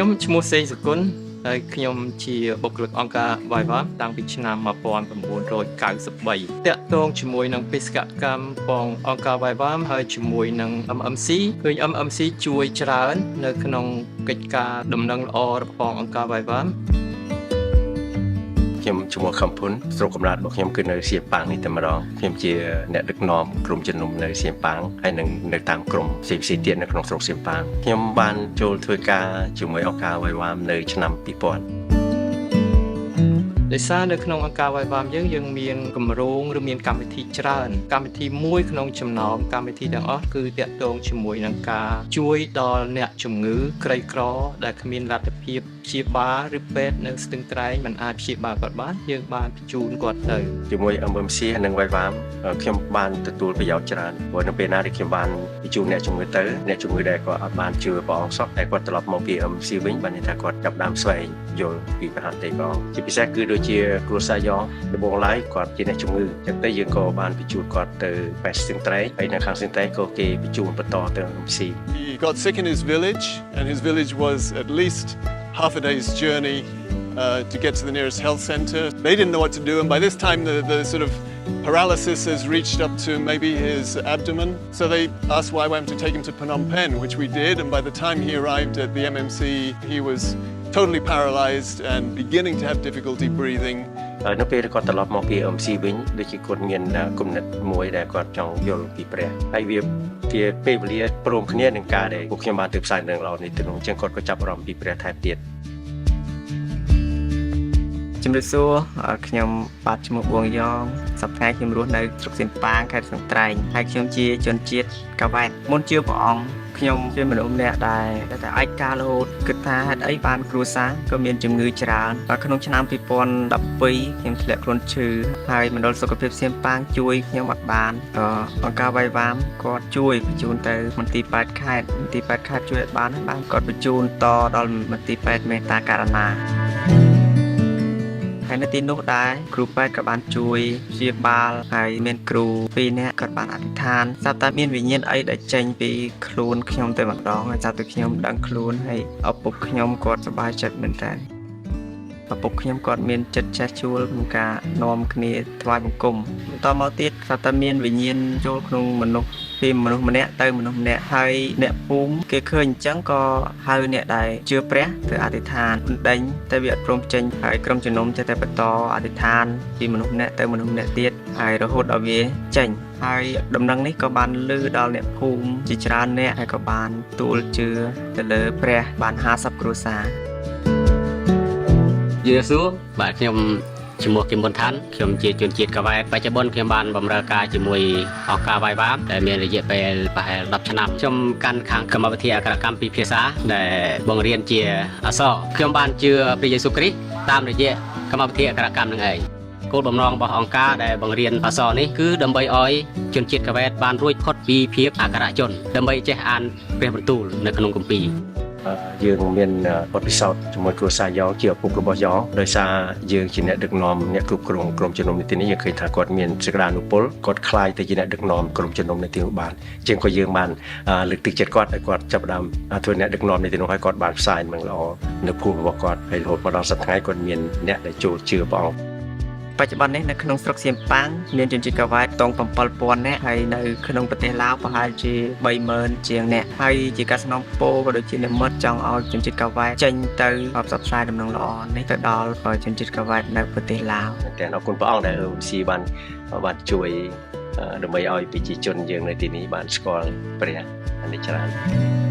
ខ្ញុំឈ្មោះសេងសុគន្ធហើយខ្ញុំជាបុគ្គលិកអង្គការ Viva តាំងពីឆ្នាំ1993តាក់ទងជាមួយនឹងបេសកកម្មផងអង្គការ Viva ហើយជាមួយនឹង MMC ឃើញ MMC ជួយច្រើននៅក្នុងកិច្ចការដំណឹងល្អរបស់អង្គការ Viva ខ្ញុំឈ្មោះខំភុនស្រុកកំណើតរបស់ខ្ញុំគឺនៅសៀមប៉ាងនេះតែម្ដងខ្ញុំជាអ្នកដឹកនាំក្រុមជំនុំនៅសៀមប៉ាងហើយនឹងនៅតាមក្រុមផ្សេងៗទៀតនៅក្នុងស្រុកសៀមប៉ាងខ្ញុំបានចូលធ្វើការជាមួយអង្គការ Viva នៅឆ្នាំ2000ដោយសារនៅក្នុងអង្គការ Viva យើងមានគម្រោងឬមានកម្មវិធីច្រើនកម្មវិធីមួយក្នុងចំណោមកម្មវិធីទាំងអស់គឺតាក់ទងជាមួយនឹងការជួយដល់អ្នកជំងឺក្រីក្រដែលគ្មានលទ្ធភាពព្យាបាលឬពេទ្យនៅស្ទឹងត្រែងមិនអាចព្យាបាលគាត់បានយើងបានបញ្ជូនគាត់ទៅជាមួយ MMC និង Viva ខ្ញុំបានទទួលប្រយោជន៍ច្រើនព្រោះនៅពេលណាដែលខ្ញុំបានបញ្ជូនអ្នកជំងឺទៅអ្នកជំងឺដែលគាត់អត់បានជឿព្រះអង្គសោះតែគាត់ត្រឡប់មកពី MMC វិញបានន័យថាគាត់ចាប់ដើមស្វែងយល់ពីប្រហារទេព្រះអង្គជាពិសេសគឺដូចជាគ្រួសារយ៉ងដំបូងឡើយគាត់ជាអ្នកជំងឺអញ្ចឹងទៅយើងក៏បានបញ្ជូនគាត់ទៅពេទ្យស្ទឹងត្រែងហើយនៅខាងស្ទឹងត្រែងក៏គេបញ្ជូនបន្តទៅ MMC He got sick in his village and his village was at least half a day's journey to get to the nearest health center. They didn't know what to do and by this time the sort of paralysis has reached up to maybe his abdomen. So they asked YWAM to take him to Phnom Penh, which we did, and by the time he arrived at the MMC, he was totally paralyzed and beginning to have difficulty breathing. នៅពេលគាត់ត្រឡប់មកពី MMC វិញដូចជាគាត់មានគំនិតមួយដែលគាត់ចង់យល់ពីព្រះហើយវាជាពេលវេលាព្រមគ្នានឹងការដែលពួកខ្ញុំបានទៅផ្សាយនឹងល្អនេះទៅនោះអញ្ចឹងគាត់ក៏ចាប់អារម្មណ៍ពីព្រះថែមទៀតជំរាបសួរខ្ញុំបាទឈ្មោះបួងយ៉ងសប្តាហ៍ខ្ញុំរស់នៅស្រុកសៀមប៉ាងខេត្តស្ទឹងត្រែងហើយខ្ញុំជាជនជាតិកាវ៉ែតមុនជឿព្រះអង្គខ្ញុំជាមនុស្សម្នាក់ដែលតែឯការរហូតគិតថាហេតុអីបានគ្រួសារក៏មានជំងឺច្រើនក្នុងឆ្នាំ2012ខ្ញុំធ្លាក់ខ្លួនឈឺហើយមណ្ឌលសុខភាពសៀមប៉ាងជួយខ្ញុំអត់បានអង្គការ Viva គាត់ជួយបញ្ជូនទៅមន្ទីរពេទ្យខេត្តជួយអត់បានគាត់បញ្ជូនតដល់មន្ទីរពេទ្យមេត្តាករណាហើយនៅទីនោះដែរគ្រូពេទ្យក៏បានជួយព្យាបាលហើយមានគ្រូ2នាក់គាត់បានអធិដ្ឋានស្រាប់តែមានវិញ្ញាណអីដែលចេញពីខ្លួនខ្ញុំតែម្ដងហើយស្រាប់តែខ្ញុំដឹងខ្លួនហើយឪពុកខ្ញុំគាត់សប្បាយចិត្តមែនតើឪពុកខ្ញុំគាត់មានចិត្តចេះជួលក្នុងការនាំគ្នាថ្វាយបង្គំបន្តមកទៀតស្រាប់តែមានវិញ្ញាណចូលក្នុងមនុស្សពីមនុស្សម្នាក់ទៅមនុស្សម្នាក់ហើយអ្នកភូមិគេឃើញអញ្ចឹងក៏ហៅអ្នកដែលជឿព្រះទៅអធិដ្ឋានដេញតែវាអត់ព្រមចេញហើយក្រុមជំនុំចេះតែបន្តអធិដ្ឋានពីមនុស្សម្នាក់ទៅមនុស្សម្នាក់ទៀតហើយរហូតដល់វាចេញហើយដំណឹងនេះក៏បានលឺដល់អ្នកភូមិជាច្រើនអ្នកហើយក៏បានទួលជឿទៅលើព្រះបាន50គ្រួសារយេស៊ូបាទខ្ញុំឈ្មោះគឹមប៊ុនឋានខ្ញុំជាជនជាតិកាវ៉ែតបច្ចុប្បន្នខ្ញុំបានបម្រើការជាមួយអង្គការ Viva ដែលមានរយៈពេលប្រហែល10ឆ្នាំខ្ញុំកាន់ខាងកម្មវិធីអក្ខរកម្មពីរភាសាដែលបង្រៀនជាអក្សរខ្ញុំបានជឿព្រះយេស៊ូវគ្រីស្ទតាមរយៈកម្មវិធីអក្ខរកម្មនឹងឯងគោលបំណងរបស់អង្គការដែលបង្រៀនអក្សរនេះគឺដើម្បីឲ្យជនជាតិកាវ៉ែតបានរួចផុតពីភាពអក្ខរជនដើម្បីចេះអានព្រះបន្ទូលនៅក្នុងគម្ពីរយើងមានបទពិសោធន៍ជាមួយគ្រួសារយ៉ងជាឪពុករបស់យ៉ងដោយសារយើងជាអ្នកដឹកនាំអ្នកគ្រប់គ្រងក្រុមជំនុំនីតិនេះយើងឃើញថាគាត់មានសក្តានុពលគាត់ខ្លាយទៅជាអ្នកដឹកនាំក្រុមជំនុំនីតិនោះបានជាងក៏យើងបានលើកទឹកចិត្តគាត់ឲ្យគាត់ចាប់ផ្ដើមធ្វើអ្នកដឹកនាំនីតិនោះឲ្យគាត់បានផ្សាយនឹងល្អនៅភូមិរបស់គាត់ហើយរហូតមកដល់សប្តាហ៍គាត់មានអ្នកដែលចូលជឿព្រះអង្គបច្ចុប្បន្ននេះនៅក្នុងស្រុកសៀមប៉ាងមានជនជាតិកាវ៉ែតតង7000នាក់ហើយនៅក្នុងប្រទេសឡាវប្រហែលជា30000ជាងនាក់ហើយជាការស្នងពរក៏ដូចជានិមិត្តចង់ឲ្យជនជាតិកាវ៉ែតចេញទៅផ្សព្វផ្សាយដំណឹងល្អនេះទៅដល់ជនជាតិកាវ៉ែតនៅប្រទេសឡាវតែអរគុណព្រះអង្គដែលស៊ីបានជួយដើម្បីឲ្យប្រជាជនយើងនៅទីនេះបានស្គាល់ព្រះអានេះច្រើន